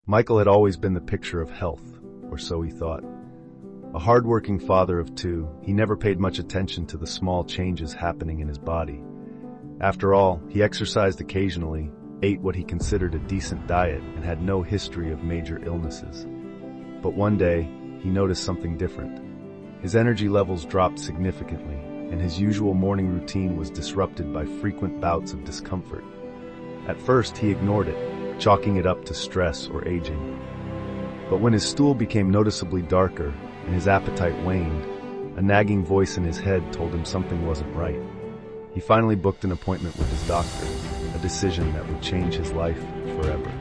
Michael had always been the picture of health, or so he thought. A hard-working father of two, he never paid much attention to the small changes happening in his body. After all, he exercised occasionally, ate what he considered a decent diet, and had no history of major illnesses. But one day, he noticed something different. His energy levels dropped significantly, and his usual morning routine was disrupted by frequent bouts of discomfort. At first, he ignored it, chalking it up to stress or aging. But when his stool became noticeably darker and his appetite waned, a nagging voice in his head told him something wasn't right. He finally booked an appointment with his doctor, a decision that would change his life forever.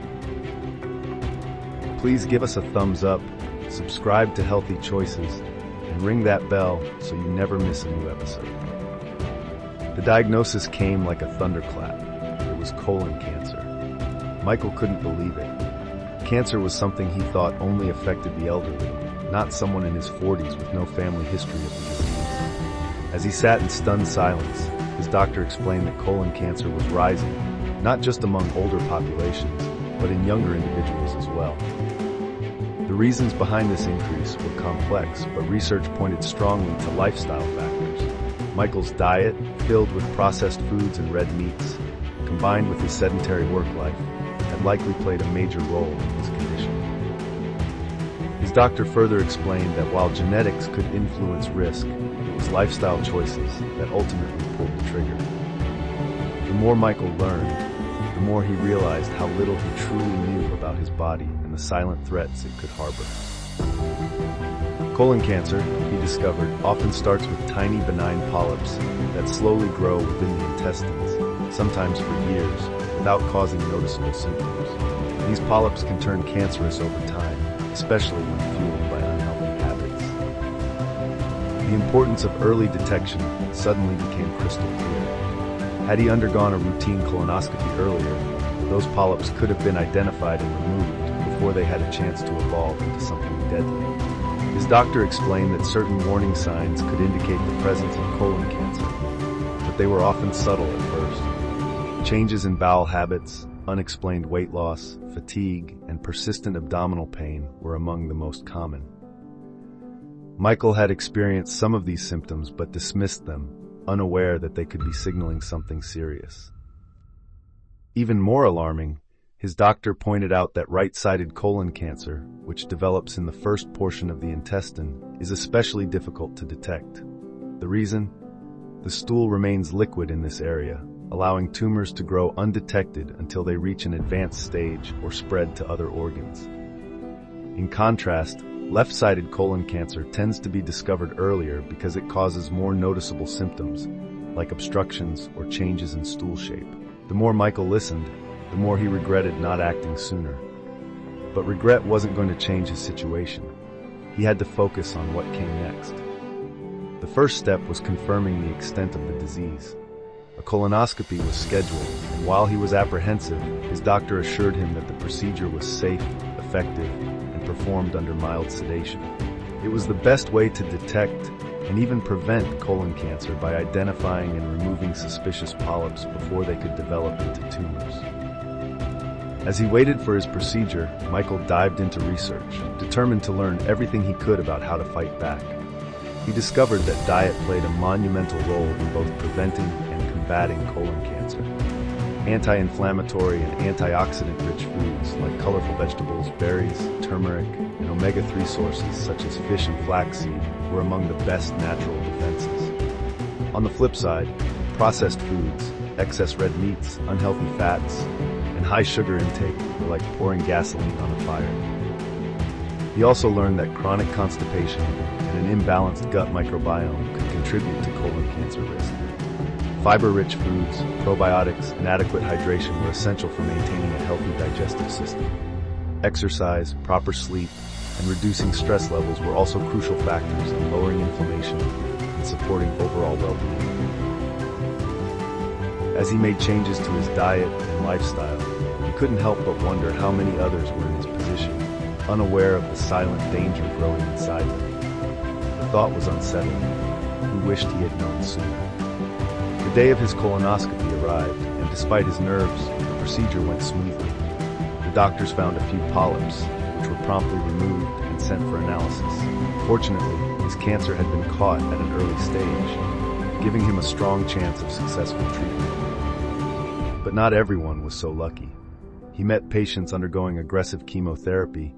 Please give us a thumbs up, subscribe to Healthy Choices, and ring that bell so you never miss a new episode. The diagnosis came like a thunderclap. It was colon cancer. Michael couldn't believe it. Cancer was something he thought only affected the elderly, not someone in his 40s with no family history of the disease. As he sat in stunned silence, his doctor explained that colon cancer was rising, not just among older populations, but in younger individuals as well. The reasons behind this increase were complex, but research pointed strongly to lifestyle factors. Michael's diet, filled with processed foods and red meats, combined with his sedentary work life, had likely played a major role in his condition. His doctor further explained that while genetics could influence risk, it was lifestyle choices that ultimately pulled the trigger. The more Michael learned, the more he realized how little he truly knew about his body and the silent threats it could harbor. Colon cancer, he discovered, often starts with tiny benign polyps that slowly grow within the intestines, sometimes for years, without causing noticeable symptoms. These polyps can turn cancerous over time, especially when fueled by unhealthy habits. The importance of early detection suddenly became crystal clear. Had he undergone a routine colonoscopy earlier, those polyps could have been identified and removed before they had a chance to evolve into something deadly. His doctor explained that certain warning signs could indicate the presence of colon cancer, but they were often subtle at first. Changes in bowel habits, unexplained weight loss, fatigue, and persistent abdominal pain were among the most common. Michael had experienced some of these symptoms but dismissed them, unaware that they could be signaling something serious. Even more alarming, his doctor pointed out that right-sided colon cancer, which develops in the first portion of the intestine, is especially difficult to detect. The reason? The stool remains liquid in this area, allowing tumors to grow undetected until they reach an advanced stage or spread to other organs. In contrast, left-sided colon cancer tends to be discovered earlier because it causes more noticeable symptoms, like obstructions or changes in stool shape. The more Michael listened, the more he regretted not acting sooner. But regret wasn't going to change his situation. He had to focus on what came next. The first step was confirming the extent of the disease. A colonoscopy was scheduled, and while he was apprehensive, his doctor assured him that the procedure was safe, effective, and performed under mild sedation. It was the best way to detect and even prevent colon cancer by identifying and removing suspicious polyps before they could develop into tumors. As he waited for his procedure, Michael dived into research, determined to learn everything he could about how to fight back. He discovered that diet played a monumental role in both preventing and combating colon cancer. Anti-inflammatory and antioxidant-rich foods like colorful vegetables, berries, turmeric, and omega-3 sources such as fish and flaxseed were among the best natural defenses. On the flip side, processed foods, excess red meats, unhealthy fats, and high sugar intake were like pouring gasoline on a fire. He also learned that chronic constipation and an imbalanced gut microbiome could contribute to colon cancer risk. Fiber-rich foods, probiotics, and adequate hydration were essential for maintaining a healthy digestive system. Exercise, proper sleep, and reducing stress levels were also crucial factors in lowering inflammation and supporting overall well-being. As he made changes to his diet and lifestyle, he couldn't help but wonder how many others were in his position, unaware of the silent danger growing inside them. The thought was unsettling. He wished he had known sooner. The day of his colonoscopy arrived, and despite his nerves, the procedure went smoothly. The doctors found a few polyps, which were promptly removed and sent for analysis. Fortunately, his cancer had been caught at an early stage, giving him a strong chance of successful treatment. But not everyone was so lucky. He met patients undergoing aggressive chemotherapy,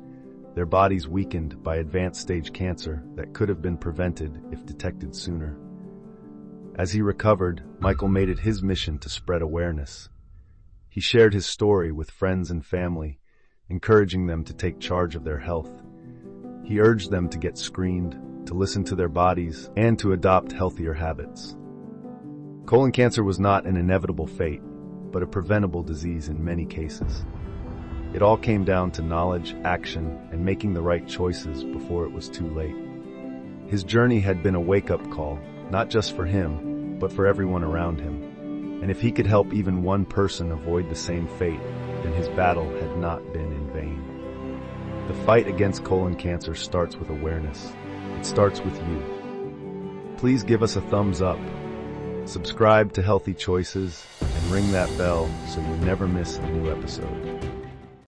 their bodies weakened by advanced stage cancer that could have been prevented if detected sooner. As he recovered, Michael made it his mission to spread awareness. He shared his story with friends and family, encouraging them to take charge of their health. He urged them to get screened, to listen to their bodies, and to adopt healthier habits. Colon cancer was not an inevitable fate, but a preventable disease in many cases. It all came down to knowledge, action, and making the right choices before it was too late. His journey had been a wake-up call, not just for him, but for everyone around him. And if he could help even one person avoid the same fate, then his battle had not been in vain. The fight against colon cancer starts with awareness. It starts with you. Please give us a thumbs up, subscribe to Healthy Choices, and ring that bell so you never miss a new episode.